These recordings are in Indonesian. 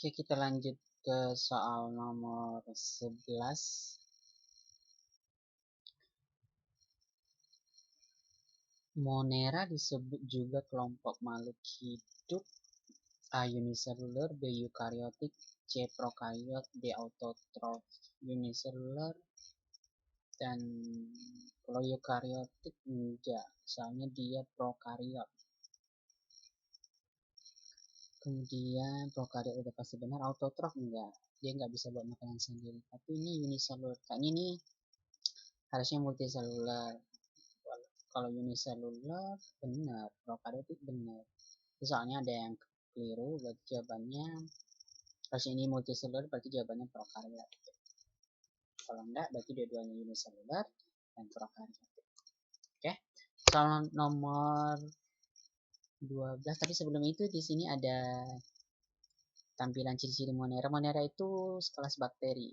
Oke, kita lanjut ke soal nomor 11. Monera disebut juga kelompok makhluk hidup A. Unicellular, B. Eukaryotik, C. Prokariot, D. Autotrof. Unicellular dan kalau eukaryotik enggak, soalnya dia prokariot. Kemudian prokariot udah pasti benar, autotrof enggak, dia nggak bisa buat makanan sendiri. Tapi ini unicellular, kayaknya ini harusnya multicellular. Kalau unicellular benar, prokaryotik benar. Soalnya ada yang keliru, berarti jawabannya harusnya ini multicellular, berarti jawabannya prokaryotik. Kalau enggak, berarti dua-duanya unicellular dan prokaryotik. Oke, soal nomor 12. Tapi sebelum itu di sini ada tampilan ciri-ciri Monera. Monera itu sekelas bakteri.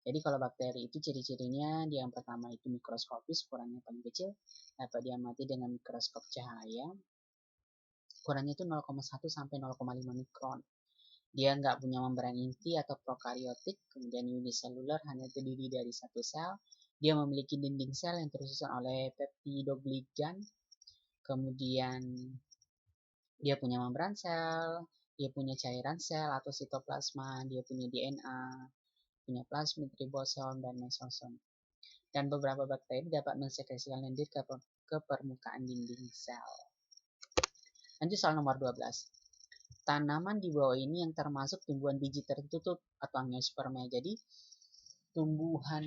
Jadi kalau bakteri itu ciri-cirinya yang pertama itu mikroskopis, ukurannya paling kecil, dapat diamati dengan mikroskop cahaya. Ukurannya itu 0,1 sampai 0,5 mikron. Dia nggak punya membran inti atau prokaryotik, kemudian unicellular hanya terdiri dari satu sel. Dia memiliki dinding sel yang tersusun oleh peptidoglican. Kemudian dia punya membran sel, dia punya cairan sel atau sitoplasma, dia punya DNA, punya plasmid, ribosom, dan mesosom. Dan beberapa bakteri dapat mensekresikan lendir ke permukaan dinding sel. Lanjut soal nomor 12. Tanaman di bawah ini yang termasuk tumbuhan biji tertutup atau angiospermae. Jadi tumbuhan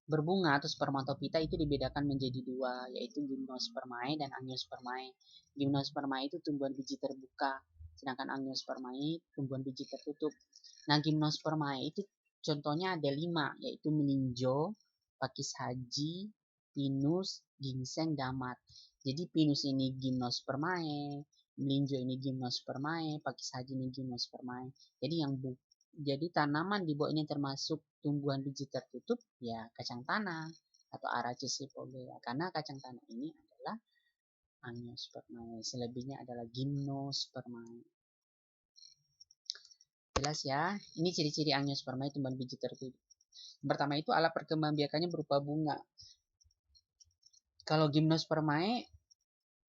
berbunga atau spermatopita itu dibedakan menjadi dua, yaitu gymnospermae dan angiospermae. Gymnospermae itu tumbuhan biji terbuka, sedangkan angiospermae tumbuhan biji tertutup. Nah, gymnospermae itu contohnya ada 5, yaitu melinjo, pakis haji, pinus, ginseng, damat. Jadi pinus ini gymnospermae, melinjo ini gymnospermae, pakis haji ini gymnospermae. Jadi tanaman di bawah ini termasuk tumbuhan biji tertutup, ya kacang tanah atau Araceae hypogaea. Karena kacang tanah ini adalah angiospermae, selebihnya adalah gymnospermae. Jelas ya, ini ciri-ciri angiospermae tumbuhan biji tertutup. Yang pertama itu alat perkembangbiakannya berupa bunga. Kalau gymnospermae,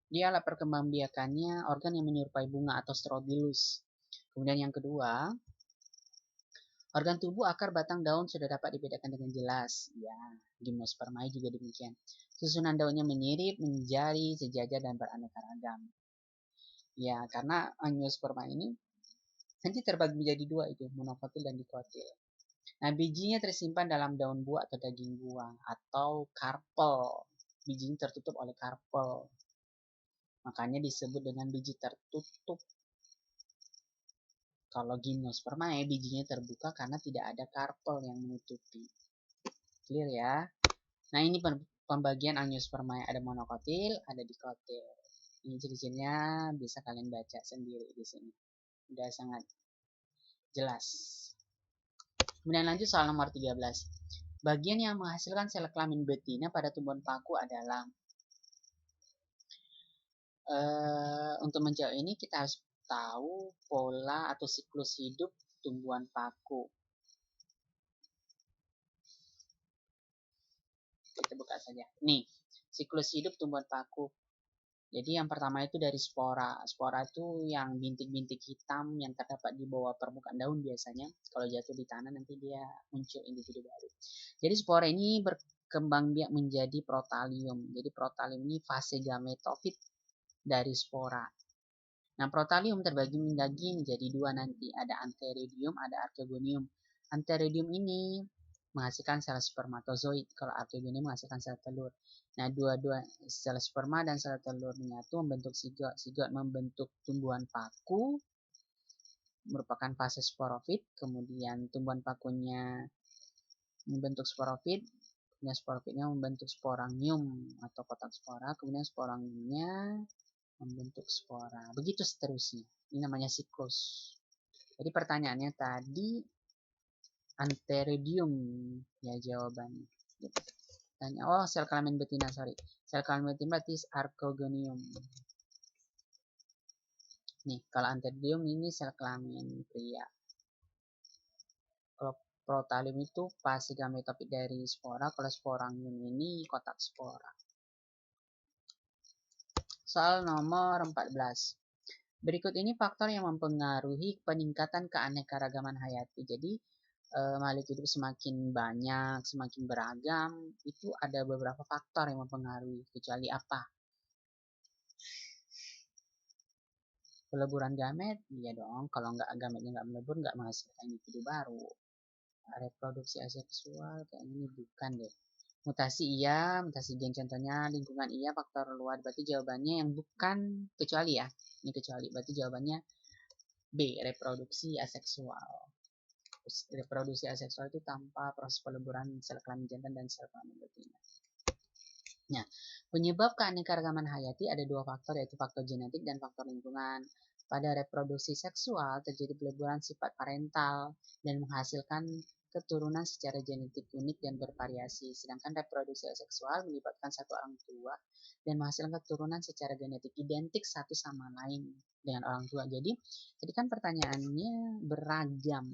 dia alat perkembangbiakannya organ yang menyerupai bunga atau strobilus. Kemudian yang kedua, organ tubuh, akar, batang, daun sudah dapat dibedakan dengan jelas. Ya, gymnospermae juga demikian. Susunan daunnya mirip, menjadi, sejajar, dan beraneka ragam. Ya, karena angiospermae ini nanti terbagi menjadi dua itu, monokotil dan dikotil. Nah, bijinya tersimpan dalam daun buah atau daging buah atau karpel. Bijinya tertutup oleh karpel. Makanya disebut dengan biji tertutup. Kalau gymnospermae bijinya terbuka karena tidak ada karpel yang menutupi. Clear ya? Nah, ini pembagian angiospermae, ada monokotil, ada dikotil. Ini ciri-cirinya bisa kalian baca sendiri di sini. Udah sangat jelas. Kemudian lanjut soal nomor 13. Bagian yang menghasilkan sel kelamin betina pada tumbuhan paku adalah untuk menjawab ini kita harus tahu pola atau siklus hidup tumbuhan paku. Kita buka saja. Nih, siklus hidup tumbuhan paku. Jadi yang pertama itu dari spora. Spora itu yang bintik-bintik hitam yang terdapat di bawah permukaan daun biasanya. Kalau jatuh di tanah nanti dia muncul individu baru. Jadi spora ini berkembang biak menjadi protalium. Jadi protalium ini fase gametofit dari spora. Nah, protalium terbagi menjadi dua nanti. Ada antheridium, ada archegonium. Antheridium ini menghasilkan sel spermatozoid. Kalau archegonium menghasilkan sel telur. Nah, dua-dua sel sperma dan sel telur menyatu membentuk zigot. Zigot membentuk tumbuhan paku, merupakan fase sporofit. Kemudian tumbuhan pakunya membentuk sporofit. Kemudian sporofitnya membentuk sporangium atau kotak spora. Kemudian sporangiumnya membentuk spora. Begitu seterusnya. Ini namanya siklus. Jadi pertanyaannya tadi antheridium ya jawabannya. Oh, sel kelamin betina, sorry. Sel kelamin betina berarti archegonium. Nih, kalau Antheridium ini sel kelamin pria. Kalau Protalium itu pasti gametofit dari spora. Kalau Sporangium ini kotak spora. Soal nomor 14. Berikut ini faktor yang mempengaruhi peningkatan keanekaragaman hayati. Jadi, makhluk hidup semakin banyak, semakin beragam, itu ada beberapa faktor yang mempengaruhi. Kecuali apa? Peleburan gamet, iya dong. Kalau gametnya nggak melebur, nggak menghasilkan individu baru. Reproduksi aseksual, kayak ini bukan deh. Mutasi iya, mutasi gen contohnya, lingkungan iya, faktor luar. Berarti jawabannya yang bukan kecuali ya. Ini kecuali, berarti jawabannya B, reproduksi aseksual. Reproduksi aseksual itu tanpa proses peleburan sel kelamin jantan dan sel kelamin betina. Nah, penyebab keanekaragaman hayati ada dua faktor, yaitu faktor genetik dan faktor lingkungan. Pada reproduksi seksual terjadi peleburan sifat parental dan menghasilkan keturunan secara genetik unik dan bervariasi. Sedangkan reproduksi seksual melibatkan satu orang tua dan menghasilkan keturunan secara genetik identik satu sama lain dengan orang tua. Jadi, tadi kan pertanyaannya beragam.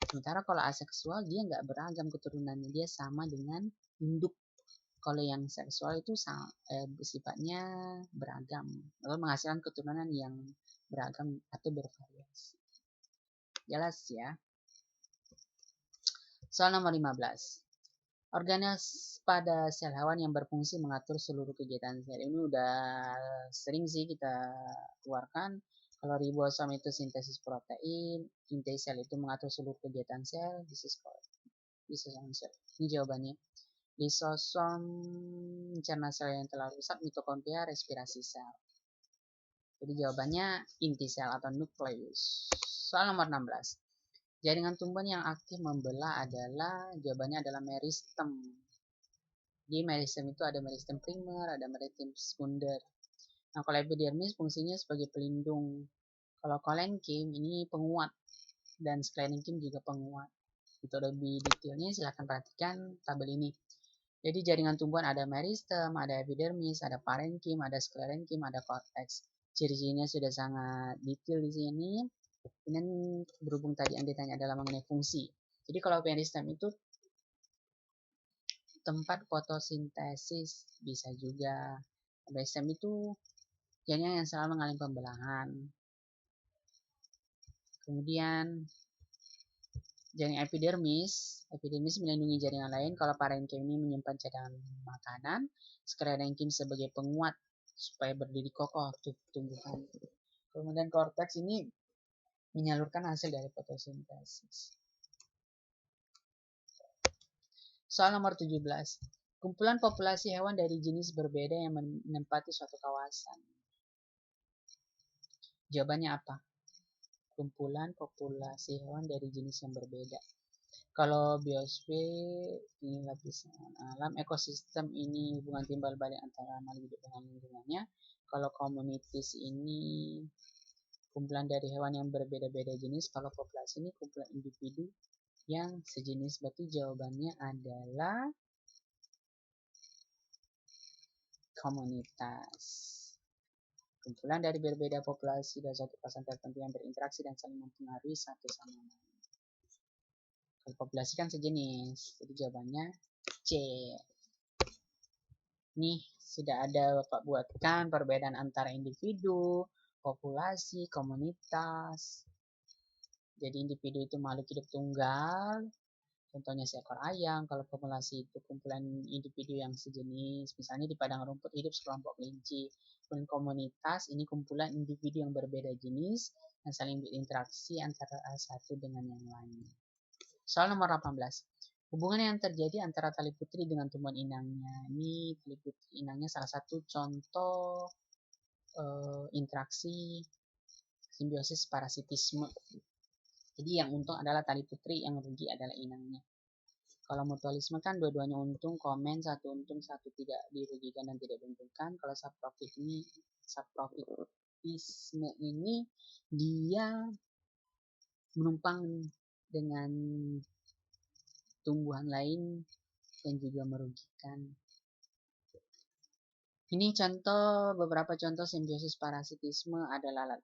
Sementara kalau aseksual dia nggak beragam keturunannya, dia sama dengan induk. Kalau yang seksual itu sifatnya beragam, lalu menghasilkan keturunan yang beragam atau bervariasi. Jelas ya. Soal nomor 15. Organel pada sel hewan yang berfungsi mengatur seluruh kegiatan sel. Ini udah sering sih kita keluarkan. Kalau ribosom itu sintesis protein, inti sel itu mengatur seluruh kegiatan sel. This is correct. This is answer. Ini jawabannya. Lisosom mencerna sel yang telah rusak, mitokondria, respirasi sel. Jadi jawabannya inti sel atau nukleus. Soal nomor 16. Jaringan tumbuhan yang aktif membelah adalah, jawabannya adalah meristem. Di meristem itu ada meristem primer, ada meristem sekunder. Nah, kalau epidermis fungsinya sebagai pelindung. Kalau kolenkim ini penguat dan sklerenkim juga penguat. Untuk lebih detailnya silahkan perhatikan tabel ini. Jadi jaringan tumbuhan ada meristem, ada epidermis, ada parenkim, ada sklerenkim, ada korteks. Ciri-cirinya sudah sangat detail di sini. Dan berhubung tadi yang ditanya adalah mengenai fungsi. Jadi kalau meristem itu tempat fotosintesis, bisa juga. Meristem itu jaringan yang selalu mengalami pembelahan. Kemudian jaringan epidermis melindungi jaringan lain. Kalau parenkim ini menyimpan cadangan makanan, sklerenkim sebagai penguat supaya berdiri kokoh tumbuhan. Kemudian korteks ini menyalurkan hasil dari fotosintesis. Soal nomor 17. Kumpulan populasi hewan dari jenis berbeda yang menempati suatu kawasan. Jawabannya apa? Kumpulan populasi hewan dari jenis yang berbeda. Kalau biosfer ini lapisan alam, ekosistem ini hubungan timbal balik antara makhluk hidup dengan lingkungannya. Kalau communities ini kumpulan dari hewan yang berbeda-beda jenis. Kalau populasi ini kumpulan individu yang sejenis. Berarti jawabannya adalah komunitas. Kumpulan dari berbeda populasi dari satu kawasan tertentu yang berinteraksi dan saling mempengaruhi satu sama lain. Kalau populasi kan sejenis, jadi jawabannya C. Nih, sudah ada Bapak buatkan perbedaan antara individu, populasi, komunitas. Jadi individu itu makhluk hidup tunggal, contohnya seekor ayam. Kalau populasi itu kumpulan individu yang sejenis, misalnya di padang rumput hidup sekelompok kelinci. Dan komunitas ini kumpulan individu yang berbeda jenis yang saling berinteraksi antara satu dengan yang lain. Soal nomor 18. Hubungan yang terjadi antara tali putri dengan tumbuhan inangnya. Ini tali putri inangnya salah satu contoh interaksi simbiosis parasitisme. Jadi yang untung adalah tali putri, yang rugi adalah inangnya. Kalau mutualisme kan dua-duanya untung, komen satu untung, satu tidak dirugikan dan tidak diuntungkan. Kalau subprofitisme ini dia menumpang dengan tumbuhan lain dan juga merugikan. Ini contoh, beberapa contoh simbiosis parasitisme adalah lalat